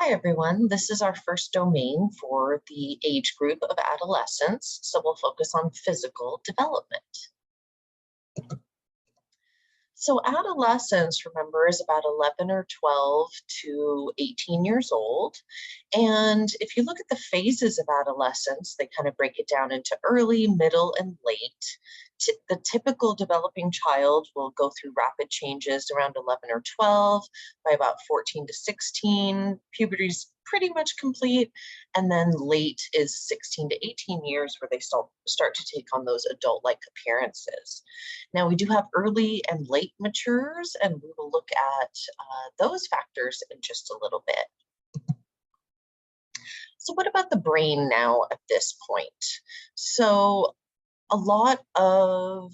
Hi, everyone. This is our first domain for the age group of adolescence, so we'll focus on physical development. So adolescence, remember, is about 11 or 12 to 18 years old. And if you look at the phases of adolescence, they kind of break it down into early, middle, and late. The typical developing child will go through rapid changes around 11 or 12. By about 14 to 16, puberty is pretty much complete. And then late is 16 to 18 years where they start to take on those adult-like appearances. Now, we do have early and late matures, and we will look at those factors in just a little bit. So what about the brain now at this point? So a lot of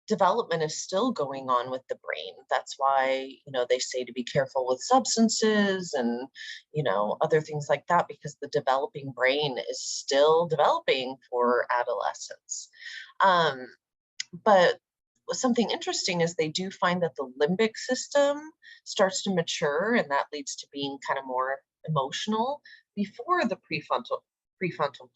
development is still going on with the brain. That's why, they say to be careful with substances and, other things like that, because the developing brain is still developing for adolescence. But something interesting is they do find that the limbic system starts to mature, and that leads to being kind of more emotional before the prefrontal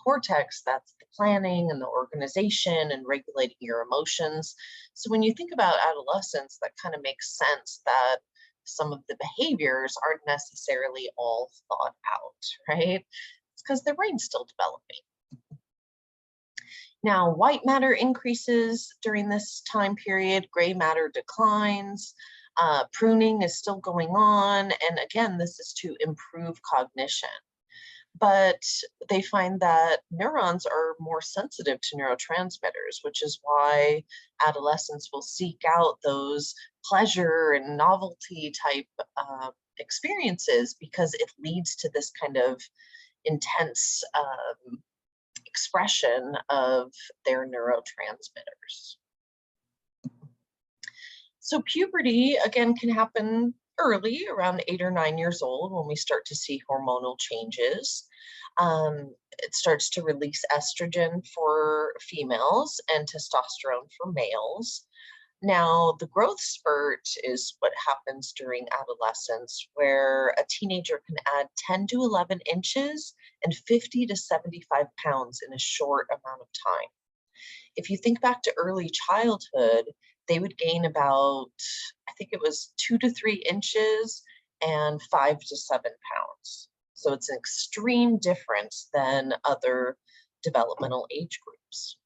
cortex. That's the planning and the organization and regulating your emotions. So when you think about adolescence, that kind of makes sense that some of the behaviors aren't necessarily all thought out, right? It's because their brain's still developing. Now, white matter increases during this time period, gray matter declines, pruning is still going on, and again, this is to improve cognition. But they find that neurons are more sensitive to neurotransmitters, which is why adolescents will seek out those pleasure and novelty type experiences, because it leads to this kind of intense expression of their neurotransmitters. So puberty, again, can happen early, around 8 or 9 years old, when we start to see hormonal changes. It starts to release estrogen for females and testosterone for males. Now, the growth spurt is what happens during adolescence, where a teenager can add 10 to 11 inches and 50 to 75 pounds in a short amount of time. If you think back to early childhood, they would gain about, I think it was 2 to 3 inches and 5 to 7 pounds. So it's an extreme difference than other developmental age groups.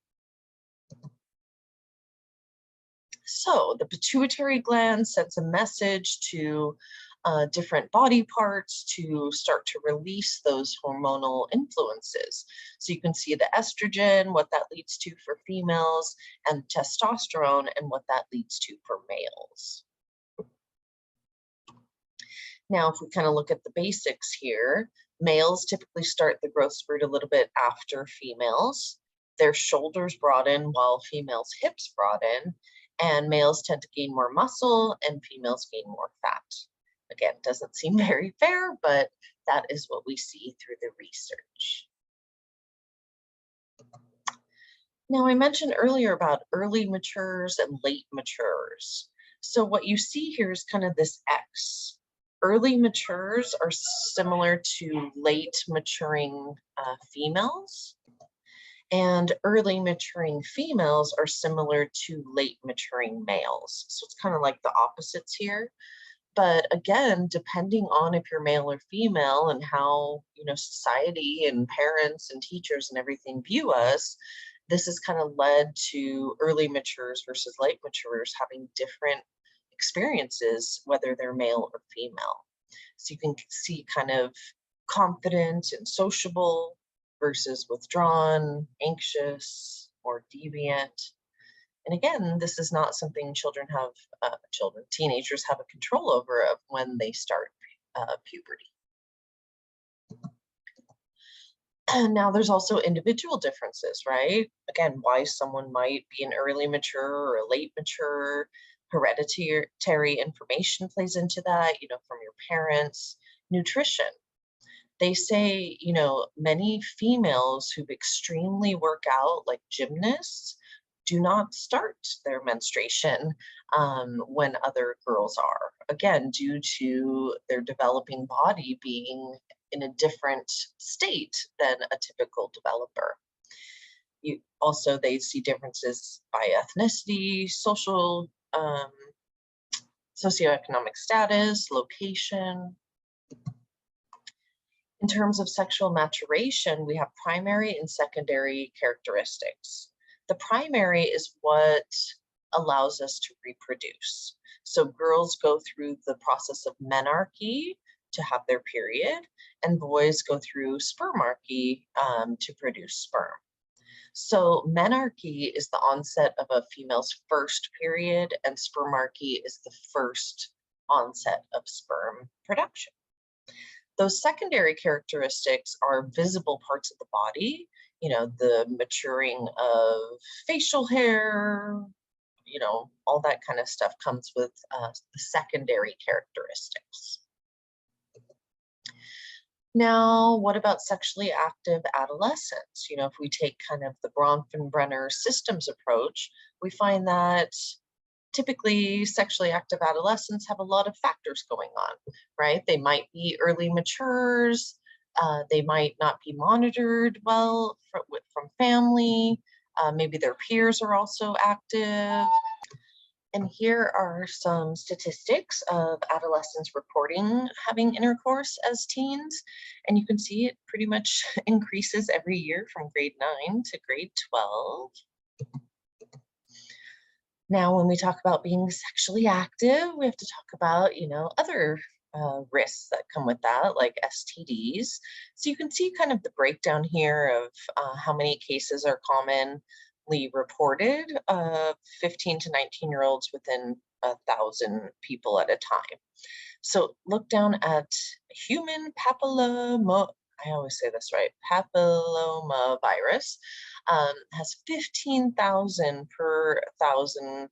So the pituitary gland sends a message to different body parts to start to release those hormonal influences. So you can see the estrogen, what that leads to for females, and testosterone, and what that leads to for males. Now, if we kind of look at the basics here, males typically start the growth spurt a little bit after females. Their shoulders broaden while females' hips broaden, and males tend to gain more muscle and females gain more fat. Again, doesn't seem very fair, but that is what we see through the research. Now, I mentioned earlier about early matures and late matures. So what you see here is kind of this X. Early matures are similar to late maturing females. And early maturing females are similar to late maturing males. So it's kind of like the opposites here. But again, depending on if you're male or female and how, society and parents and teachers and everything view us, this has kind of led to early matures versus late matures having different experiences, whether they're male or female. So you can see kind of confident and sociable versus withdrawn, anxious, or deviant. And again, this is not something teenagers have a control over of when they start puberty. And now there's also individual differences, right? Again, why someone might be an early mature or a late mature. Hereditary information plays into that, from your parents. Nutrition. They say, many females who extremely work out, like gymnasts, do not start their menstruation when other girls are, again, due to their developing body being in a different state than a typical developer. They see differences by ethnicity, socioeconomic status, location. In terms of sexual maturation, we have primary and secondary characteristics. The primary is what allows us to reproduce. So girls go through the process of menarche to have their period, and boys go through spermarchy to produce sperm. So menarche is the onset of a female's first period, and spermarchy is the first onset of sperm production. Those secondary characteristics are visible parts of the body, the maturing of facial hair, all that kind of stuff comes with the secondary characteristics. Now, what about sexually active adolescents? If we take kind of the Bronfenbrenner systems approach, we find that typically sexually active adolescents have a lot of factors going on, right? They might be early matures, they might not be monitored well from family, maybe their peers are also active. And here are some statistics of adolescents reporting having intercourse as teens. And you can see it pretty much increases every year from grade 9 to grade 12. Now, when we talk about being sexually active, we have to talk about, other risks that come with that, like STDs. So you can see kind of the breakdown here of how many cases are commonly reported of 15 to 19-year-olds within 1,000 people at a time. So look down at human papilloma, I always say this right, papillomavirus, has 15,000 per 1,000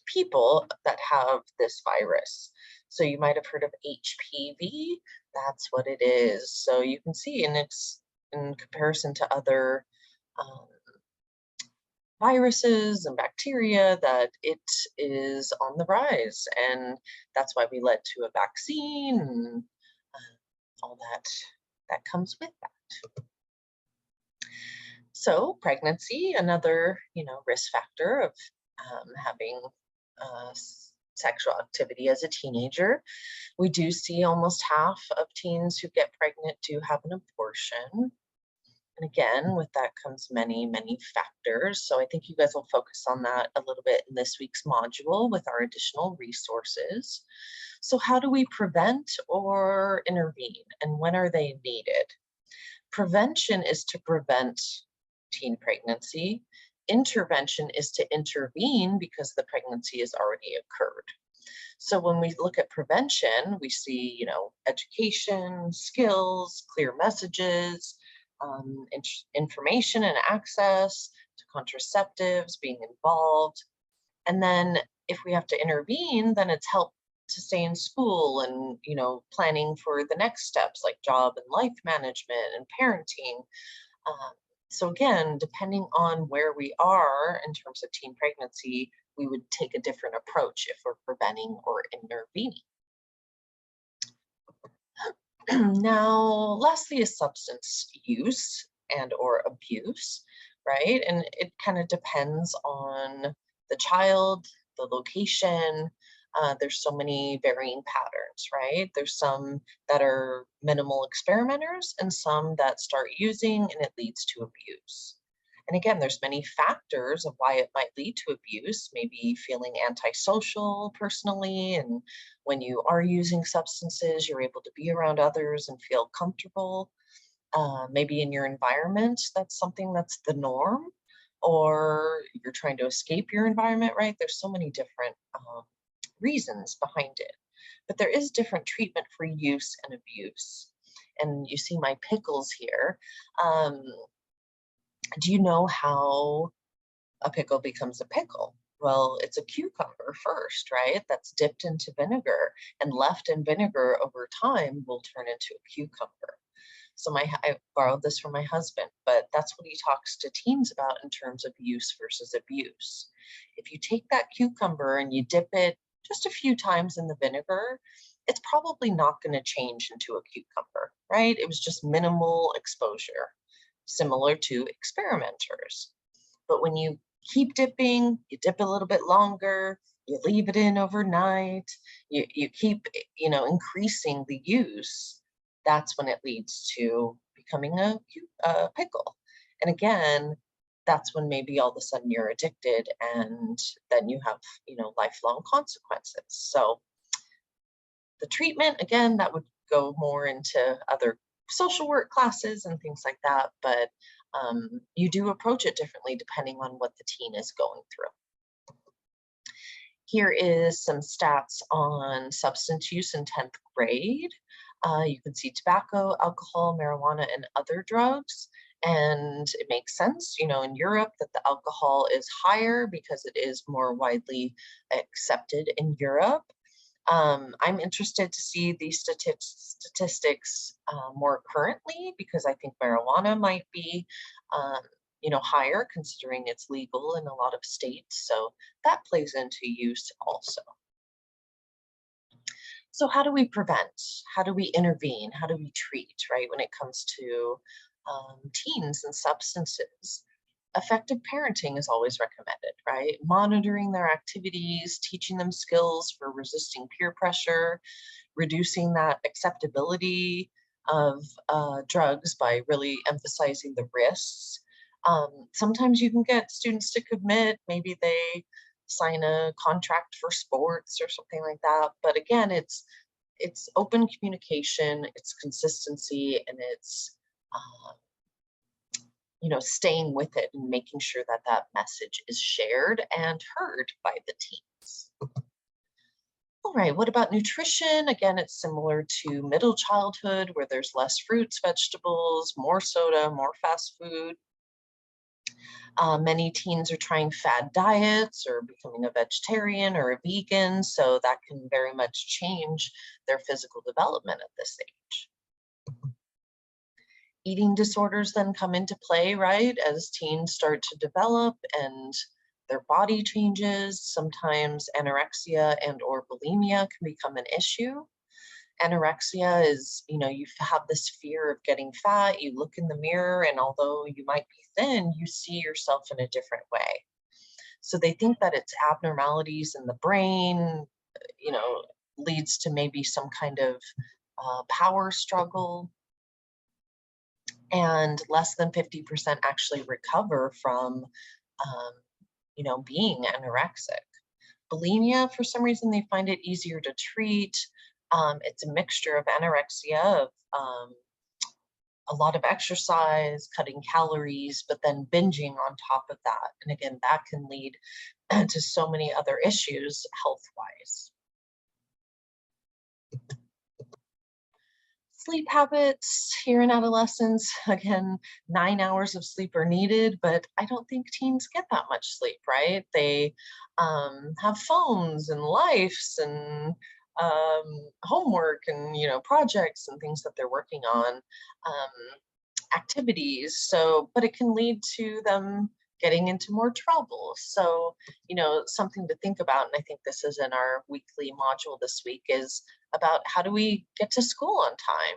people that have this virus. So you might have heard of HPV, that's what it is. So you can see, and it's in comparison to other viruses and bacteria, that it is on the rise, and that's why we led to a vaccine and all that comes with that. So pregnancy, another risk factor of having sexual activity as a teenager. We do see almost half of teens who get pregnant do have an abortion. And again, with that comes many, many factors. So I think you guys will focus on that a little bit in this week's module with our additional resources. So how do we prevent or intervene, and when are they needed? Prevention is to prevent teen pregnancy. Intervention is to intervene because the pregnancy has already occurred. So when we look at prevention, we see, education, skills, clear messages, information and access to contraceptives, being involved. And then if we have to intervene, then it's help to stay in school and, planning for the next steps like job and life management and parenting. So again, depending on where we are in terms of teen pregnancy, we would take a different approach if we're preventing or intervening. Now, lastly is substance use and or abuse, right? And it kind of depends on the child, the location. There's so many varying patterns, right? There's some that are minimal experimenters and some that start using and it leads to abuse. And again, there's many factors of why it might lead to abuse, maybe feeling antisocial personally, and when you are using substances, you're able to be around others and feel comfortable. Maybe in your environment, that's something that's the norm, or you're trying to escape your environment, right? There's so many different reasons behind it, but there is different treatment for use and abuse. And you see my pickles here. Do you know how a pickle becomes a pickle? Well, it's a cucumber first, right? That's dipped into vinegar and left in vinegar over time will turn into a cucumber. So I borrowed this from my husband, but that's what he talks to teens about in terms of use versus abuse. If you take that cucumber and you dip it just a few times in the vinegar, it's probably not going to change into a cucumber, right? It was just minimal exposure, similar to experimenters. But when you keep dipping, you dip a little bit longer, you leave it in overnight, you keep, increasing the use, that's when it leads to becoming a pickle. And again, that's when maybe all of a sudden you're addicted, and then you have, lifelong consequences. So the treatment, again, that would go more into other social work classes and things like that, but you do approach it differently depending on what the teen is going through. Here is some stats on substance use in 10th grade. You can see tobacco, alcohol, marijuana, and other drugs. And it makes sense, in Europe that the alcohol is higher because it is more widely accepted in Europe. I'm interested to see these statistics more currently, because I think marijuana might be, higher considering it's legal in a lot of states. So that plays into use also. So how do we prevent? How do we intervene? How do we treat, right, when it comes to teens and substances? Effective parenting is always recommended, right? Monitoring their activities, teaching them skills for resisting peer pressure, reducing that acceptability of drugs by really emphasizing the risks. Sometimes you can get students to commit, maybe they sign a contract for sports or something like that. But again, it's open communication, it's consistency, and it's staying with it and making sure that that message is shared and heard by the teens. All right, what about nutrition? Again, it's similar to middle childhood, where there's less fruits, vegetables, more soda, more fast food. Many teens are trying fad diets or becoming a vegetarian or a vegan, so that can very much change their physical development at this age. Eating disorders then come into play, right, as teens start to develop and their body changes. Sometimes anorexia and or bulimia can become an issue. Anorexia is, you have this fear of getting fat. You look in the mirror, and although you might be thin, you see yourself in a different way. So they think that it's abnormalities in the brain, leads to maybe some kind of power struggle. And less than 50% actually recover from, being anorexic. Bulimia, for some reason, they find it easier to treat. It's a mixture of anorexia, of a lot of exercise, cutting calories, but then binging on top of that. And again, that can lead to so many other issues health-wise. Sleep habits here in adolescence, again, 9 hours of sleep are needed, but I don't think teens get that much sleep, right? They have phones and lives and homework and, projects and things that they're working on, activities. So, but it can lead to them getting into more trouble. So, something to think about, and I think this is in our weekly module this week, is about how do we get to school on time?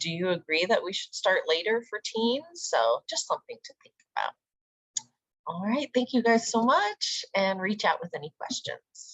Do you agree that we should start later for teens? So just something to think about. All right, thank you guys so much, and reach out with any questions.